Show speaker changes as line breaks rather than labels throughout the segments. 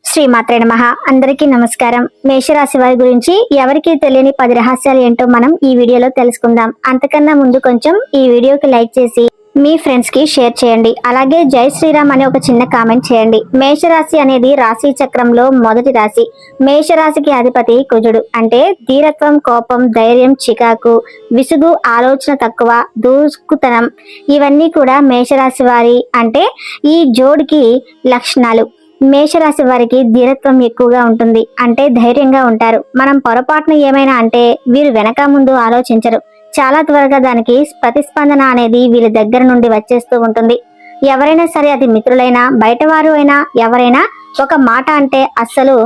శ్రీమాత్రే నమః. అందరికీ నమస్కారం. మేషరాశి వారి గురించి ఎవరికీ తెలియని 10 రహస్యాలు ఏంటో మనం ఈ వీడియోలో తెలుసుకుందాం. అంతకన్నా ముందు కొంచెం ఈ వీడియోకి లైక్ చేసి మీ ఫ్రెండ్స్ కి షేర్ చేయండి. అలాగే జై శ్రీరామ్ అని ఒక చిన్న కామెంట్ చేయండి. మేషరాశి అనేది రాశి చక్రంలో మొదటి రాశి. మేషరాశికి అధిపతి కుజుడు. అంటే ధీరత్వం, కోపం, ధైర్యం, చికాకు, విసుగు, ఆలోచన తక్కువ, దూసుకుతనం, ఇవన్నీ కూడా మేషరాశి వారి అంటే ఈ జోడికి లక్షణాలు. మేషరాశి వారికి ధీరత్వం ఎక్కువగా ఉంటుంది. అంటే ధైర్యంగా ఉంటారు. మనం పొరపాటున ఏమైనా అంటే వీరు వెనక ముందు ఆలోచించరు. చాలా త్వరగా దానికి ప్రతిస్పందన అనేది వీళ్ళ దగ్గర నుండి వచ్చేస్తూ ఉంటుంది. ఎవరైనా సరే, అది మిత్రులైనా బయటవారు అయినా ఎవరైనా ఒక మాట అంటే అస్సలు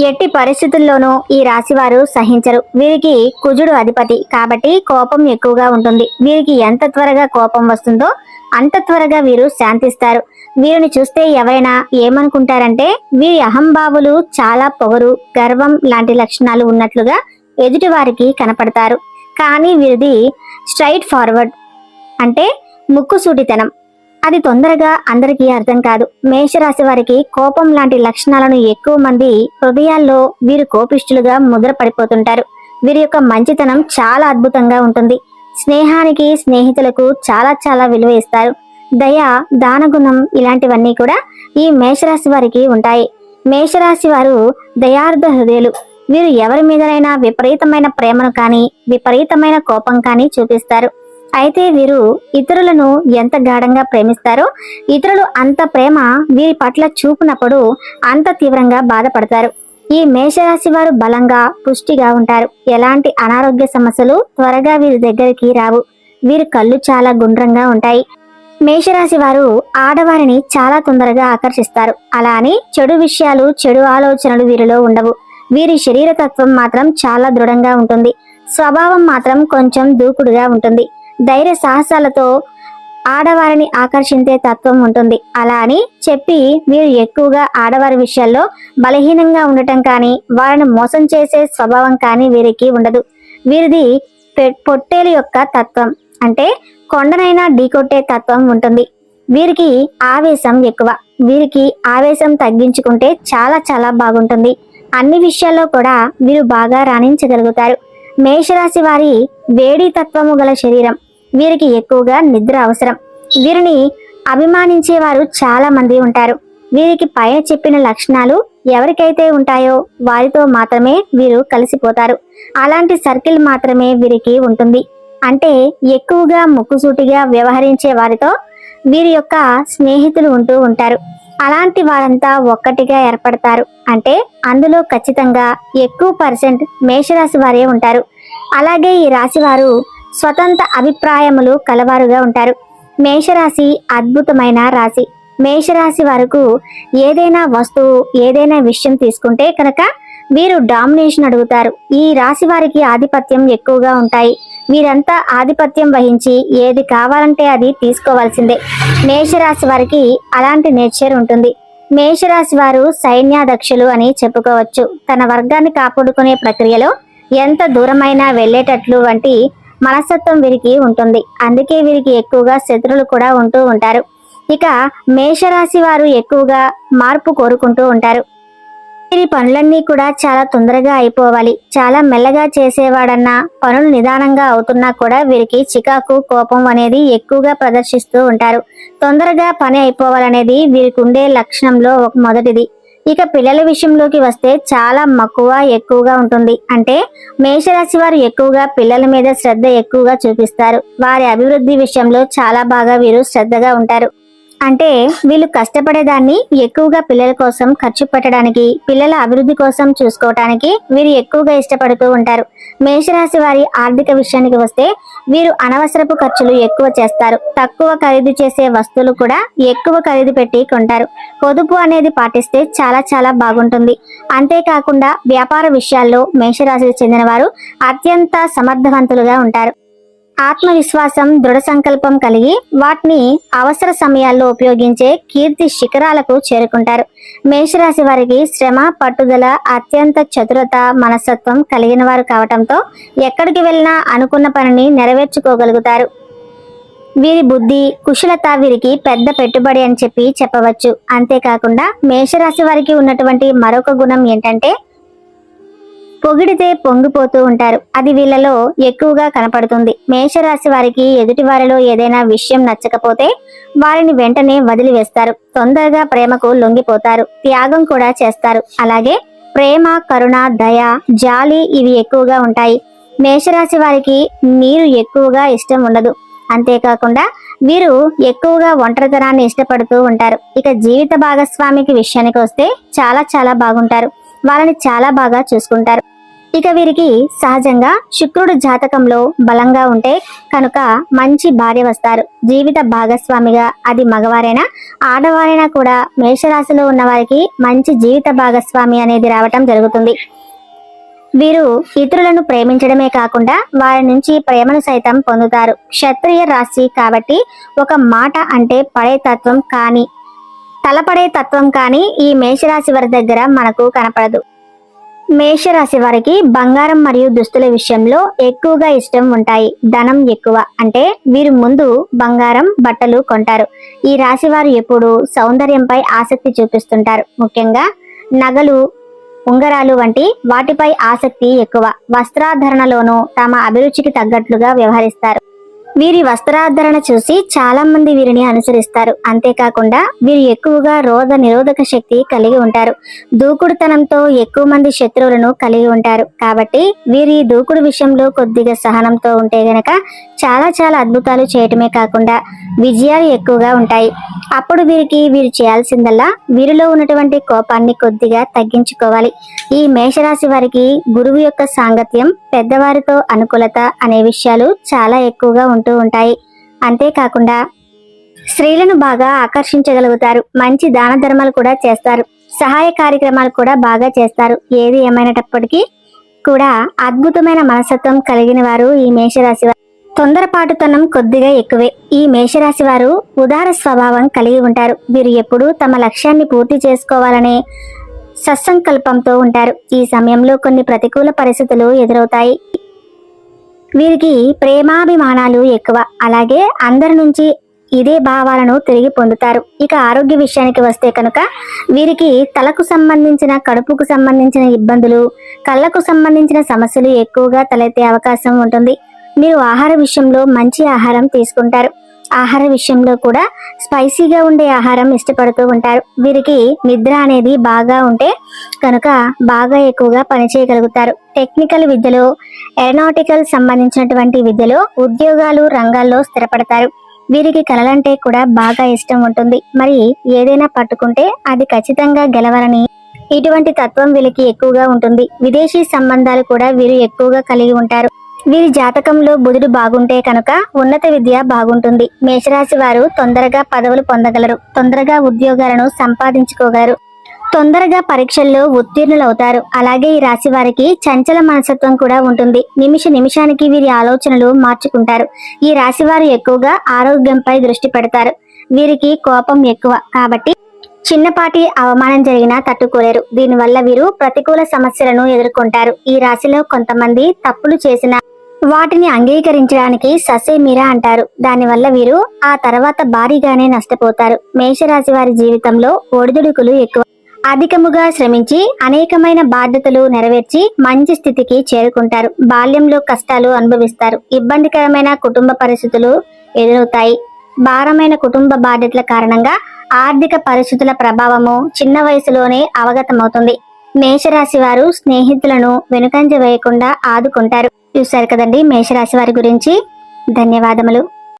ఎట్టి పరిస్థితుల్లోనూ ఈ రాశి వారు సహించరు. వీరికి కుజుడు అధిపతి కాబట్టి కోపం ఎక్కువగా ఉంటుంది. వీరికి ఎంత త్వరగా కోపం వస్తుందో అంత త్వరగా వీరు శాంతిస్తారు. వీరిని చూస్తే ఎవరైనా ఏమనుకుంటారంటే వీరి అహంభావులు చాలా పొగరు, గర్వం లాంటి లక్షణాలు ఉన్నట్లుగా ఎదుటి వారికి కనపడతారు. కానీ వీరిది స్ట్రైట్ ఫార్వర్డ్ అంటే ముక్కుసూటితనం. అది తొందరగా అందరికీ అర్థం కాదు. మేషరాశి వారికి కోపం లాంటి లక్షణాలను ఎక్కువ మంది హృదయాల్లో వీరు కోపిష్ఠులుగా ముద్ర పడిపోతుంటారు. వీరి యొక్క మంచితనం చాలా అద్భుతంగా ఉంటుంది. స్నేహానికి, స్నేహితులకు చాలా చాలా విలువ ఇస్తారు. దయ, దానగుణం ఇలాంటివన్నీ కూడా ఈ మేషరాశి వారికి ఉంటాయి. మేషరాశి వారు దయార్థ హృదయులు. వీరు ఎవరి మీదనైనా విపరీతమైన ప్రేమను కానీ విపరీతమైన కోపం కానీ చూపిస్తారు. అయితే వీరు ఇతరులను ఎంత గాఢంగా ప్రేమిస్తారో ఇతరులు అంత ప్రేమ వీరి పట్ల చూపినప్పుడు అంత తీవ్రంగా బాధపడతారు. ఈ మేషరాశి వారు బలంగా, పుష్టిగా ఉంటారు. ఎలాంటి అనారోగ్య సమస్యలు త్వరగా వీరి దగ్గరికి రావు. వీరి కళ్ళు చాలా గుండ్రంగా ఉంటాయి. మేషరాశి వారు ఆడవారిని చాలా తొందరగా ఆకర్షిస్తారు. అలా అని చెడు విషయాలు, చెడు ఆలోచనలు వీరిలో ఉండవు. వీరి శరీరతత్వం మాత్రం చాలా దృఢంగా ఉంటుంది. స్వభావం మాత్రం కొంచెం దూకుడుగా ఉంటుంది. ధైర్య సాహసాలతో ఆడవారిని ఆకర్షించే తత్వం ఉంటుంది. అలా అని చెప్పి వీరు ఎక్కువగా ఆడవారి విషయాల్లో బలహీనంగా ఉండటం కానీ వారిని మోసం చేసే స్వభావం కానీ వీరికి ఉండదు. వీరిది పొట్టేలు యొక్క తత్వం. అంటే కొండనైనా ఢీకొట్టే తత్వం ఉంటుంది. వీరికి ఆవేశం ఎక్కువ. వీరికి ఆవేశం తగ్గించుకుంటే చాలా చాలా బాగుంటుంది. అన్ని విషయాల్లో కూడా వీరు బాగా రాణించగలుగుతారు. మేషరాశి వారి వేడి తత్వము గల శరీరం. వీరికి ఎక్కువగా నిద్ర అవసరం. వీరిని అభిమానించేవారు చాలా మంది ఉంటారు. వీరికి పైన చెప్పిన లక్షణాలు ఎవరికైతే ఉంటాయో వారితో మాత్రమే వీరు కలిసిపోతారు. అలాంటి సర్కిల్ మాత్రమే వీరికి ఉంటుంది. అంటే ఎక్కువగా ముక్కుసూటిగా వ్యవహరించే వారితో వీరి యొక్క స్నేహితులు ఉంటూ ఉంటారు. అలాంటి వారంతా ఒక్కటిగా ఏర్పడతారు. అంటే అందులో ఖచ్చితంగా ఎక్కువ % మేషరాశి వారే ఉంటారు. అలాగే ఈ రాశి వారు స్వతంత్ర అభిప్రాయములు కలవారుగా ఉంటారు. మేషరాశి అద్భుతమైన రాశి. మేషరాశి వారికి ఏదైనా వస్తువు, ఏదైనా విషయం తీసుకుంటే కనుక వీరు డామినేషన్ అడుగుతారు. ఈ రాశి వారికి ఆధిపత్యం ఎక్కువగా ఉంటాయి. వీరంతా ఆధిపత్యం వహించి ఏది కావాలంటే అది తీసుకోవాల్సిందే. మేషరాశి వారికి అలాంటి నేచర్ ఉంటుంది. మేషరాశి వారు సైన్యాధ్యక్షులు అని చెప్పుకోవచ్చు. తన వర్గాన్ని కాపాడుకునే ప్రక్రియలో ఎంత దూరమైనా వెళ్ళేటట్లు వంటి మనస్తత్వం వీరికి ఉంటుంది. అందుకే వీరికి ఎక్కువగా శత్రువులు కూడా ఉంటూ ఉంటారు. ఇక మేషరాశి వారు ఎక్కువగా మార్పు కోరుకుంటూ ఉంటారు. వీరి పనులన్నీ కూడా చాలా తొందరగా అయిపోవాలి. చాలా మెల్లగా చేసేవాడన్నా పనులు నిదానంగా అవుతున్నా కూడా వీరికి చికాకు, కోపం అనేది ఎక్కువగా ప్రదర్శిస్తూ ఉంటారు. తొందరగా పని అయిపోవాలనేది వీరికి ఉండే లక్షణంలో మొదటిది. ఇక పిల్లల విషయంలోకి వస్తే చాలా మక్కువ ఎక్కువగా ఉంటుంది. అంటే మేషరాశి వారు ఎక్కువగా పిల్లల మీద శ్రద్ధ ఎక్కువగా చూపిస్తారు. వారి అభివృద్ధి విషయంలో చాలా బాగా వీరు శ్రద్ధగా ఉంటారు. అంటే వీళ్ళు కష్టపడేదాన్ని ఎక్కువగా పిల్లల కోసం ఖర్చు పెట్టడానికి, పిల్లల అభివృద్ధి కోసం చూసుకోవటానికి వీరు ఎక్కువగా ఇష్టపడుతూ ఉంటారు. మేషరాశి వారి ఆర్థిక విషయానికి వస్తే వీరు అనవసరపు ఖర్చులు ఎక్కువ చేస్తారు. తక్కువ ఖరీదు చేసే వస్తువులు కూడా ఎక్కువ ఖరీదు పెట్టి కొంటారు. పొదుపు అనేది పాటిస్తే చాలా చాలా బాగుంటుంది. అంతేకాకుండా వ్యాపార విషయాల్లో మేషరాశికి చెందిన వారు అత్యంత సమర్థవంతులుగా ఉంటారు. ఆత్మవిశ్వాసం, దృఢ సంకల్పం కలిగి వాటిని అవసర సమయాల్లో ఉపయోగించే కీర్తి శిఖరాలకు చేరుకుంటారు. మేషరాశి వారికి శ్రమ, పట్టుదల, అత్యంత చతురత మనస్తత్వం కలిగిన వారు కావటంతో ఎక్కడికి వెళ్ళినా అనుకున్న పనిని నెరవేర్చుకోగలుగుతారు. వీరి బుద్ధి కుశలత వీరికి పెద్ద పెట్టుబడి అని చెప్పవచ్చు. అంతేకాకుండా మేషరాశి వారికి ఉన్నటువంటి మరొక గుణం ఏంటంటే పొగిడితే పొంగిపోతూ ఉంటారు. అది వీళ్ళలో ఎక్కువగా కనపడుతుంది. మేషరాశి వారికి ఎదుటి వారిలో ఏదైనా విషయం నచ్చకపోతే వారిని వెంటనే వదిలివేస్తారు. తొందరగా ప్రేమకు లొంగిపోతారు. త్యాగం కూడా చేస్తారు. అలాగే ప్రేమ, కరుణ, దయ, జాలి ఇవి ఎక్కువగా ఉంటాయి. మేషరాశి వారికి నీరు ఎక్కువగా ఇష్టం ఉండదు. అంతేకాకుండా వీరు ఎక్కువగా ఒంటరితనాన్ని ఇష్టపడుతూ ఉంటారు. ఇక జీవిత భాగస్వామికి విషయానికి వస్తే చాలా బాగుంటారు. వాళ్ళని చాలా బాగా చూసుకుంటారు. ఇక వీరికి సహజంగా శుక్రుడు జాతకంలో బలంగా ఉంటే కనుక మంచి భార్య వస్తారు. జీవిత భాగస్వామిగా అది మగవారైనా ఆడవారైనా కూడా మేషరాశిలో ఉన్న వారికి మంచి జీవిత భాగస్వామి అనేది రావటం జరుగుతుంది. వీరు ఇతరులను ప్రేమించడమే కాకుండా వారి నుంచి ప్రేమను సైతం పొందుతారు. క్షత్రియ రాశి కాబట్టి ఒక మాట అంటే పడే తత్వం కానీ తలపడే తత్వం కానీ ఈ మేషరాశి వారి దగ్గర మనకు కనపడదు. మేషరాశి వారికి బంగారం మరియు దుస్తుల విషయంలో ఎక్కువగా ఇష్టం ఉంటాయి. ధనం ఎక్కువ అంటే వీరు ముందు బంగారం, బట్టలు కొంటారు. ఈ రాశి వారు ఎప్పుడు సౌందర్యంపై ఆసక్తి చూపిస్తుంటారు. ముఖ్యంగా నగలు, ఉంగరాలు వంటి వాటిపై ఆసక్తి ఎక్కువ. వస్త్రాధరణలోనూ తమ అభిరుచికి తగ్గట్లుగా వ్యవహరిస్తారు. వీరి వస్త్రాధరణ చూసి చాలా మంది వీరిని అనుసరిస్తారు. అంతేకాకుండా వీరు ఎక్కువగా రోగ నిరోధక శక్తి కలిగి ఉంటారు. దూకుడుతనంతో ఎక్కువ మంది శత్రువులను కలిగి ఉంటారు. కాబట్టి వీరి దూకుడు విషయంలో కొద్దిగా సహనంతో ఉంటే గనక చాలా అద్భుతాలు చేయటమే కాకుండా విజయాలు ఎక్కువగా ఉంటాయి. అప్పుడు వీరు చేయాల్సిందల్లా వీరిలో ఉన్నటువంటి కోపాన్ని కొద్దిగా తగ్గించుకోవాలి. ఈ మేషరాశి వారికి గురువు యొక్క సాంగత్యం, పెద్దవారితో అనుకూలత అనే విషయాలు చాలా ఎక్కువగా ఉంటూ ఉంటాయి. అంతేకాకుండా స్త్రీలను బాగా ఆకర్షించగలుగుతారు. మంచి దాన ధర్మాలు కూడా చేస్తారు. సహాయ కార్యక్రమాలు కూడా బాగా చేస్తారు. ఏది ఏమైనప్పటికీ కూడా అద్భుతమైన మనస్తత్వం కలిగిన వారు ఈ మేషరాశి వారు. తొందరపాటుతనం కొద్దిగా ఎక్కువే. ఈ మేషరాశి వారు ఉదార స్వభావం కలిగి ఉంటారు. వీరు ఎప్పుడూ తమ లక్ష్యాన్ని పూర్తి చేసుకోవాలనే సత్సంకల్పంతో ఉంటారు. ఈ సమయంలో కొన్ని ప్రతికూల పరిస్థితులు ఎదురవుతాయి. వీరికి ప్రేమాభిమానాలు ఎక్కువ. అలాగే అందరి నుంచి ఇదే భావాలను తిరిగి పొందుతారు. ఇక ఆరోగ్య విషయానికి వస్తే కనుక వీరికి తలకు సంబంధించిన, కడుపుకు సంబంధించిన ఇబ్బందులు, కళ్ళకు సంబంధించిన సమస్యలు ఎక్కువగా తలెత్తే అవకాశం ఉంటుంది. మీరు ఆహార విషయంలో మంచి ఆహారం తీసుకుంటారు. ఆహార విషయంలో కూడా స్పైసీగా ఉండే ఆహారం ఇష్టపడుతూ ఉంటారు. వీరికి నిద్ర అనేది బాగా ఉంటే కనుక బాగా ఎక్కువగా పనిచేయగలుగుతారు. టెక్నికల్ విద్యలో, ఏరోనాటికల్ సంబంధించినటువంటి విద్యలో, ఉద్యోగాలు రంగాల్లో స్థిరపడతారు. వీరికి కళలంటే కూడా బాగా ఇష్టం ఉంటుంది. మరి ఏదైనా పట్టుకుంటే అది ఖచ్చితంగా గెలవాలని ఇటువంటి తత్వం వీరికి ఎక్కువగా ఉంటుంది. విదేశీ సంబంధాలు కూడా వీరు ఎక్కువగా కలిగి ఉంటారు. వీరి జాతకంలో బుధుడు బాగుంటే కనుక ఉన్నత విద్య బాగుంటుంది. మేషరాశి వారు తొందరగా పదవులు పొందగలరు. తొందరగా ఉద్యోగాలను సంపాదించుకోగలరు. తొందరగా పరీక్షల్లో ఉత్తీర్ణులవుతారు. అలాగే ఈ రాశి వారికి చంచల మనస్తత్వం కూడా ఉంటుంది. నిమిషానికి వీరి ఆలోచనలు మార్చుకుంటారు. ఈ రాశి వారు ఎక్కువగా ఆరోగ్యంపై దృష్టి పెడతారు. వీరికి కోపం ఎక్కువ కాబట్టి చిన్నపాటి అవమానం జరిగినా తట్టుకోలేరు. దీనివల్ల వీరు ప్రతికూల సమస్యలను ఎదుర్కొంటారు. ఈ రాశిలో కొంతమంది తప్పులు చేసిన వాటిని అంగీకరించడానికి ససేమిరా అంటారు. దానివల్ల వీరు ఆ తర్వాత భారీగానే నష్టపోతారు. మేషరాశి వారి జీవితంలో ఒడిదుడుకులు ఎక్కువ. అధికముగా శ్రమించి అనేకమైన బాధ్యతలు నెరవేర్చి మంచి స్థితికి చేరుకుంటారు. బాల్యంలో కష్టాలు అనుభవిస్తారు. ఇబ్బందికరమైన కుటుంబ పరిస్థితులు ఎదురవుతాయి. భారమైన కుటుంబ బాధ్యతల కారణంగా ఆర్థిక పరిస్థితుల ప్రభావము చిన్న వయసులోనే అవగతమవుతుంది. మేషరాశి వారు స్నేహితులను వెనుకంజ వేయకుండా ఆదుకుంటారు. చూశారు కదండి మేషరాశి వారి గురించి. ధన్యవాదములు.